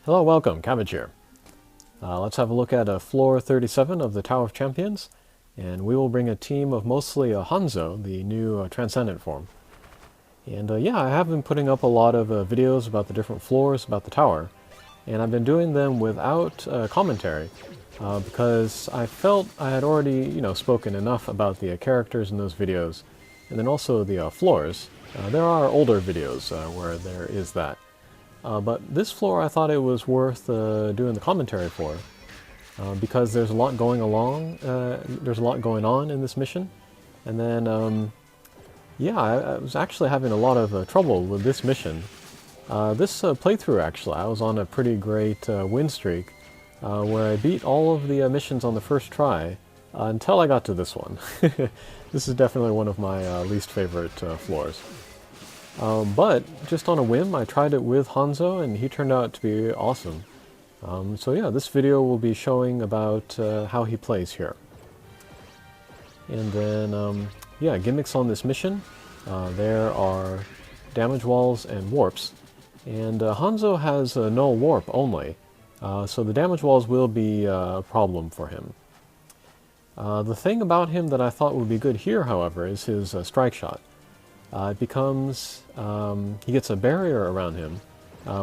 Hello, welcome, Cabbage here. Let's have a look at floor 37 of the Tower of Champions, and we will bring a team of mostly Hanzo, the new Transcendent form. And yeah, I have been putting up a lot of videos about the different floors, about the tower, and I've been doing them without commentary, because I felt I had already, spoken enough about the characters in those videos, and then also the floors. There are older videos where there is that. But this floor I thought it was worth doing the commentary for, because there's a lot going there's a lot going on in this mission, and then yeah, I was actually having a lot of trouble with this mission. This playthrough actually, I was on a pretty great win streak, where I beat all of the missions on the first try, until I got to this one. This is definitely one of my least favorite floors. But just on a whim, I tried it with Hanzo, and he turned out to be awesome. So yeah, this video will be showing about how he plays here. And then, yeah, gimmicks on this mission. There are damage walls and warps. And Hanzo has null warp only, so the damage walls will be a problem for him. The thing about him that I thought would be good here, however, is his strike shot. It becomes, he gets a barrier around him,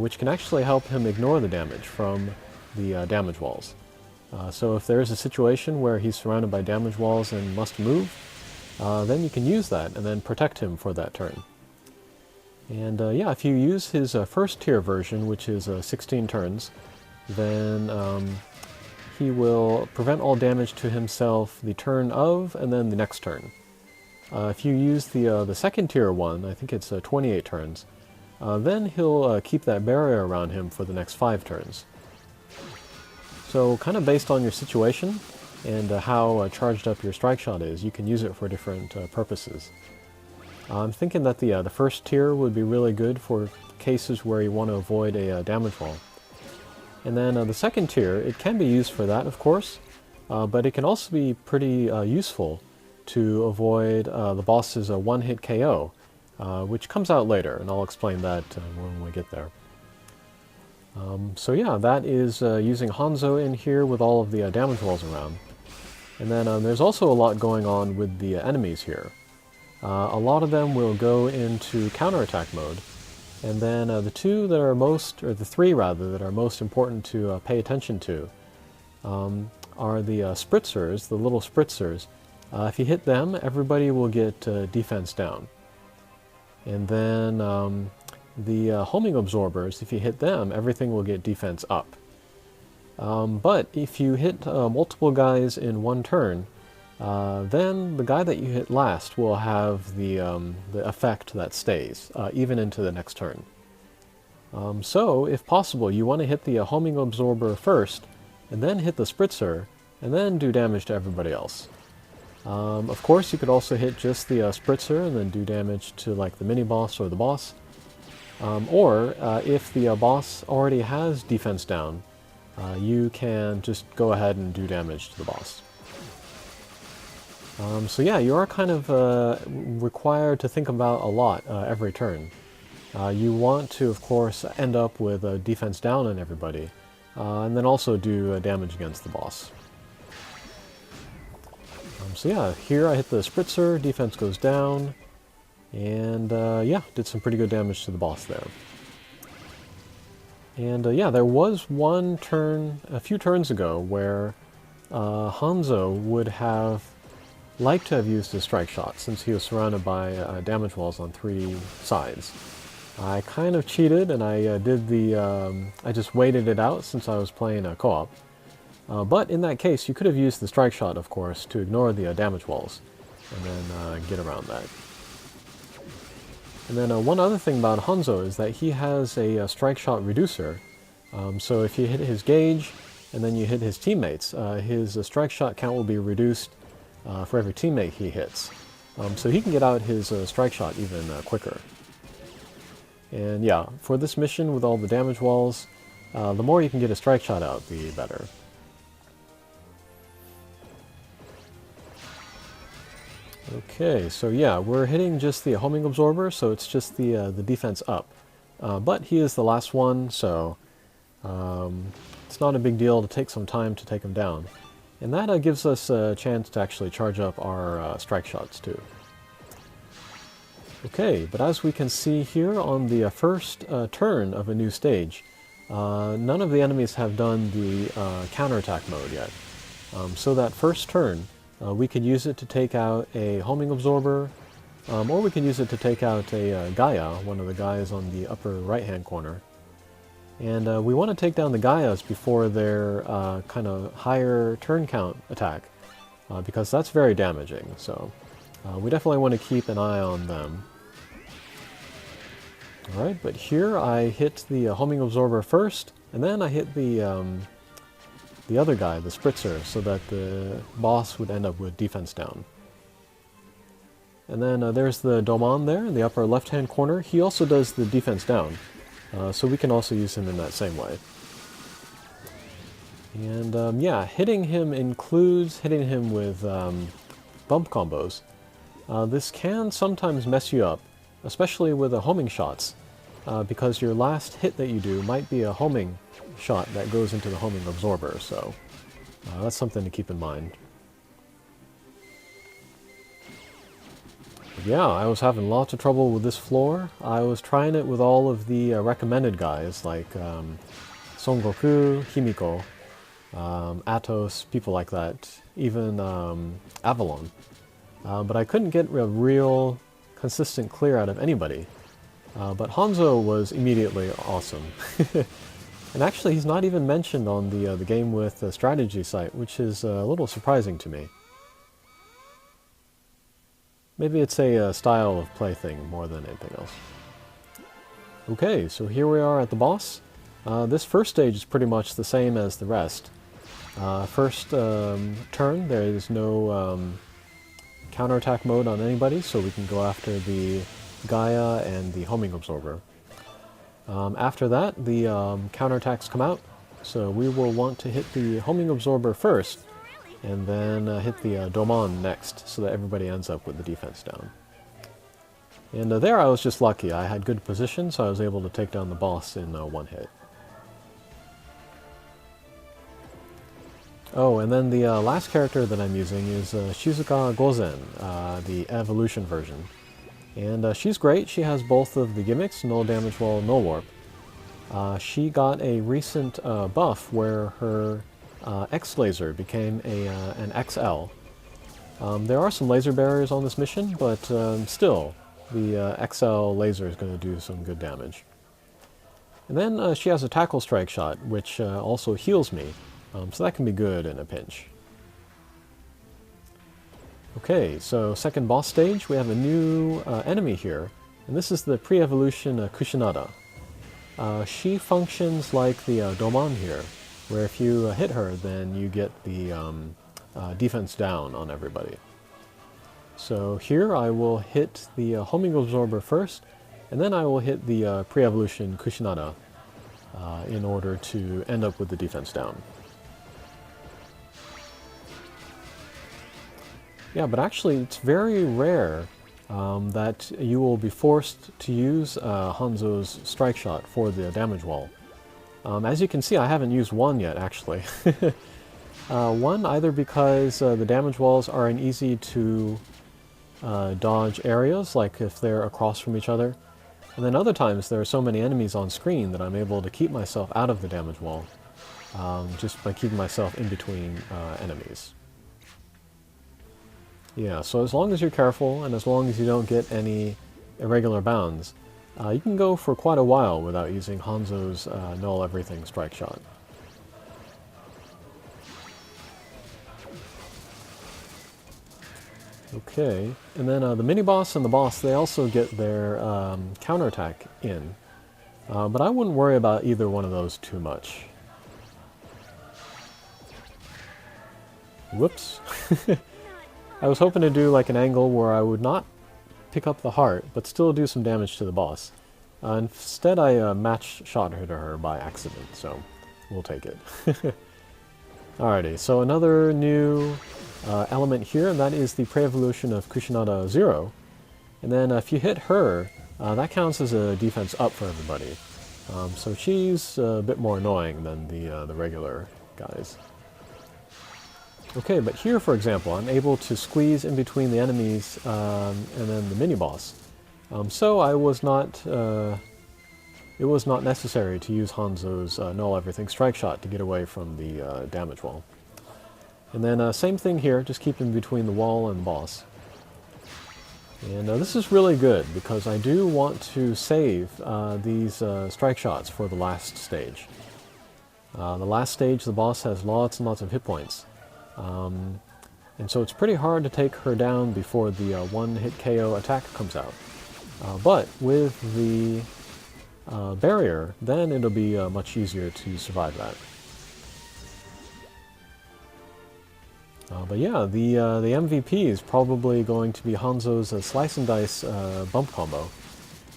which can actually help him ignore the damage from the damage walls. So if there is a situation where he's surrounded by damage walls and must move, then you can use that and then protect him for that turn. And yeah, if you use his first tier version, which is 16 turns, then he will prevent all damage to himself the turn of, and then the next turn. If you use the second tier one, I think it's 28 turns, then he'll keep that barrier around him for the next 5 turns. So kind of based on your situation and how charged up your strike shot is, you can use it for different purposes. I'm thinking that the first tier would be really good for cases where you want to avoid a damage wall. And then the second tier, it can be used for that, of course, but it can also be pretty useful to avoid the boss's one-hit KO, which comes out later, and I'll explain that when we get there. So yeah, that is using Hanzo in here with all of the damage walls around. And then there's also a lot going on with the enemies here. A lot of them will go into counterattack mode, and then the three rather, that are most important to pay attention to are the spritzers, the little spritzers. If you hit them, everybody will get defense down. And then the homing absorbers, if you hit them, everything will get defense up. But if you hit multiple guys in one turn, then the guy that you hit last will have the effect that stays, even into the next turn. So, if possible, you want to hit the homing absorber first, and then hit the spritzer, and then do damage to everybody else. Of course, you could also hit just the spritzer and then do damage to like the mini-boss or the boss. Or if the boss already has defense down, you can just go ahead and do damage to the boss. So yeah, you are kind of required to think about a lot every turn. You want to, of course, end up with defense down on everybody, and then also do damage against the boss. So yeah, here I hit the spritzer, defense goes down, and yeah, did some pretty good damage to the boss there. And yeah, there was one turn, a few turns ago, where Hanzo would have liked to have used his strike shot, since he was surrounded by damage walls on 3 sides. I kind of cheated, and I I just waited it out since I was playing co-op. But in that case, you could have used the strike shot, of course, to ignore the damage walls, and then get around that. And then one other thing about Hanzo is that he has a strike shot reducer. So if you hit his gauge, and then you hit his teammates, his strike shot count will be reduced for every teammate he hits. So he can get out his strike shot even quicker. And yeah, for this mission with all the damage walls, the more you can get a strike shot out, the better. Okay, so yeah, we're hitting just the homing absorber, so it's just the defense up. But he is the last one, so It's not a big deal to take some time to take him down. And that gives us a chance to actually charge up our strike shots too. Okay, but as we can see here on the first turn of a new stage, none of the enemies have done the counterattack mode yet. So that first turn, we could use it to take out a homing absorber, or we can use it to take out a Gaia, one of the guys on the upper right-hand corner. And we want to take down the Gaias before their kind of higher turn count attack, because that's very damaging, so we definitely want to keep an eye on them. Alright, but here I hit the homing absorber first, and then I hit the other guy, the spritzer, so that the boss would end up with defense down. And then there's the Domon there in the upper left-hand corner. He also does the defense down, so we can also use him in that same way. And yeah, hitting him includes hitting him with bump combos. This can sometimes mess you up, especially with the homing shots, because your last hit that you do might be a homing shot that goes into the homing absorber, so that's something to keep in mind. But yeah, I was having lots of trouble with this floor. I was trying it with all of the recommended guys, like Son Goku, Himiko, Atos, people like that, even Avalon. But I couldn't get a real consistent clear out of anybody. But Hanzo was immediately awesome. And actually, he's not even mentioned on the Game with Strategy site, which is a little surprising to me. Maybe it's a style of play thing more than anything else. Okay, so here we are at the boss. This first stage is pretty much the same as the rest. First turn, there is no counterattack mode on anybody, so we can go after the Gaia and the homing absorber. After that, the counterattacks come out, so we will want to hit the homing absorber first, and then hit the Domon next, so that everybody ends up with the defense down. And there I was just lucky. I had good position, so I was able to take down the boss in one hit. Oh, and then the last character that I'm using is Shizuka Gozen, the evolution version. And she's great. She has both of the gimmicks, null damage wall, null warp. She got a recent buff where her X-laser became an XL. There are some laser barriers on this mission, but still, the XL laser is going to do some good damage. And then she has a tackle strike shot, which also heals me, so that can be good in a pinch. Okay, so second boss stage, we have a new enemy here, and this is the pre-evolution Kushinada. She functions like the Domon here, where if you hit her, then you get the defense down on everybody. So here I will hit the homing absorber first, and then I will hit the pre-evolution Kushinada in order to end up with the defense down. Yeah, but actually it's very rare that you will be forced to use Hanzo's strike shot for the damage wall. As you can see, I haven't used one yet, actually. One, either because the damage walls are an easy to dodge areas, like if they're across from each other. And then other times there are so many enemies on screen that I'm able to keep myself out of the damage wall, just by keeping myself in between enemies. Yeah, so as long as you're careful, and as long as you don't get any irregular bounds, you can go for quite a while without using Hanzo's null everything strike shot. Okay, and then the mini-boss and the boss, they also get their counterattack in. But I wouldn't worry about either one of those too much. Whoops. I was hoping to do like an angle where I would not pick up the heart, but still do some damage to the boss. Instead I match shot her to her by accident, so we'll take it. Alrighty, so another new element here, and that is the pre-evolution of Kushinada 0. And then if you hit her, that counts as a defense up for everybody. So she's a bit more annoying than the regular guys. Okay, but here, for example, I'm able to squeeze in between the enemies and then the mini-boss. So I was not... it was not necessary to use Hanzo's Null Everything Strike Shot to get away from the damage wall. And then same thing here, just keep in between the wall and the boss. And this is really good, because I do want to save these strike shots for the last stage. The last stage, the boss has lots and lots of hit points. And so it's pretty hard to take her down before the one-hit KO attack comes out. But with the barrier, then it'll be much easier to survive that. But yeah, the MVP is probably going to be Hanzo's Slice and Dice bump combo.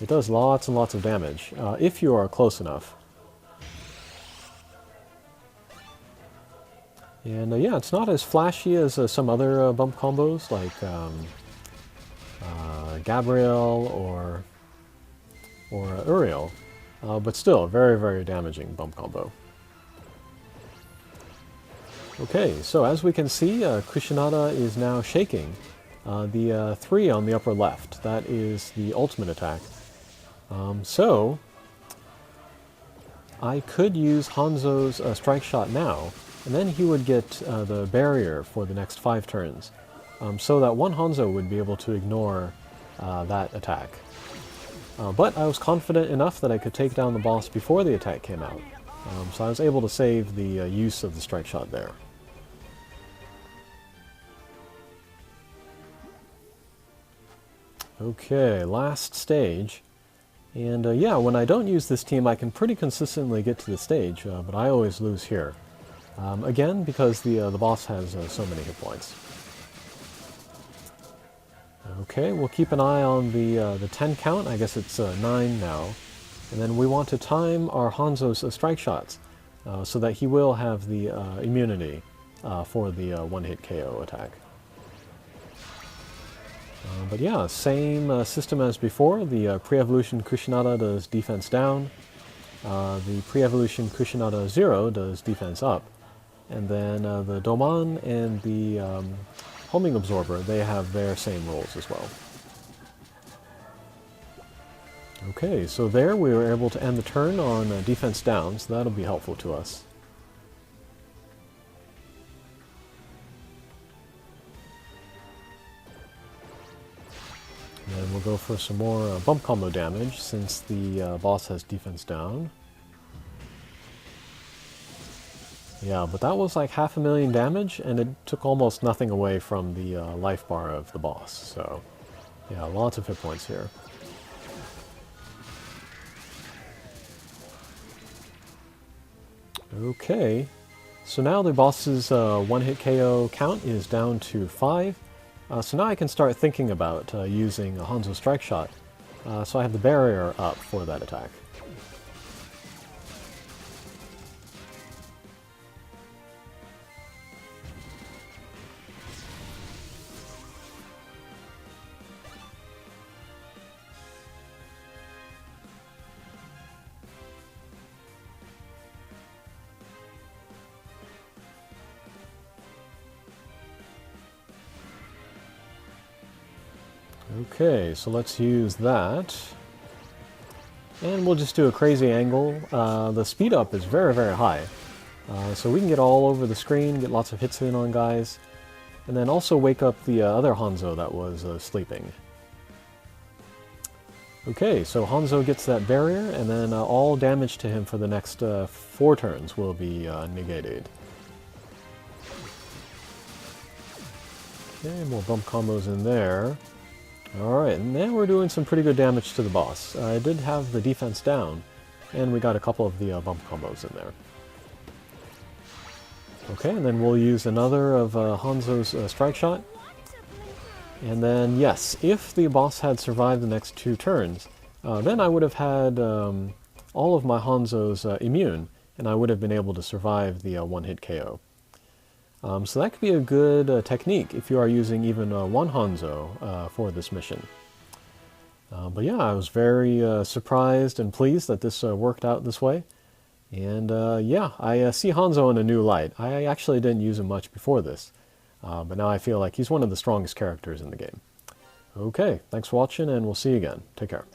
It does lots and lots of damage, if you are close enough. And yeah, it's not as flashy as some other bump combos, like Gabriel or Uriel, but still a very, very damaging bump combo. Okay, so as we can see, Kushinada is now shaking. The 3 on the upper left, that is the ultimate attack. So, I could use Hanzo's strike shot now, and then he would get the barrier for the next 5 turns, so that one Hanzo would be able to ignore that attack. But I was confident enough that I could take down the boss before the attack came out, so I was able to save the use of the strike shot there. Okay, last stage. And yeah, when I don't use this team, I can pretty consistently get to the stage, but I always lose here. Again, because the boss has so many hit points. Okay, we'll keep an eye on the 10 count. I guess it's 9 now. And then we want to time our Hanzo's strike shots so that he will have the immunity for the one-hit KO attack. But yeah, same system as before. The pre-evolution Kushinada does defense down. The pre-evolution Kushinada 0 does defense up. And then the Doman and the Homing Absorber, they have their same rules as well. Okay, so there we were able to end the turn on defense down, so that'll be helpful to us. And then we'll go for some more bump combo damage, since the boss has defense down. Yeah, but that was like 500,000 damage, and it took almost nothing away from the life bar of the boss, so yeah, lots of hit points here. Okay, so now the boss's one-hit KO count is down to 5. So now I can start thinking about using a Hanzo Strike Shot, so I have the barrier up for that attack. Okay, so let's use that. And we'll just do a crazy angle. The speed up is very, very high. So we can get all over the screen, get lots of hits in on guys, and then also wake up the other Hanzo that was sleeping. Okay, so Hanzo gets that barrier, and then all damage to him for the next 4 turns will be negated. Okay, more bump combos in there. Alright, and now we're doing some pretty good damage to the boss. I did have the defense down, and we got a couple of the bump combos in there. Okay, and then we'll use another of Hanzo's Strike Shot. And then, yes, if the boss had survived the next 2 turns, then I would have had all of my Hanzos immune, and I would have been able to survive the one-hit KO. So that could be a good technique if you are using even one Hanzo for this mission. But yeah, I was very surprised and pleased that this worked out this way. And yeah, I see Hanzo in a new light. I actually didn't use him much before this, but now I feel like he's one of the strongest characters in the game. Okay, thanks for watching, and we'll see you again. Take care.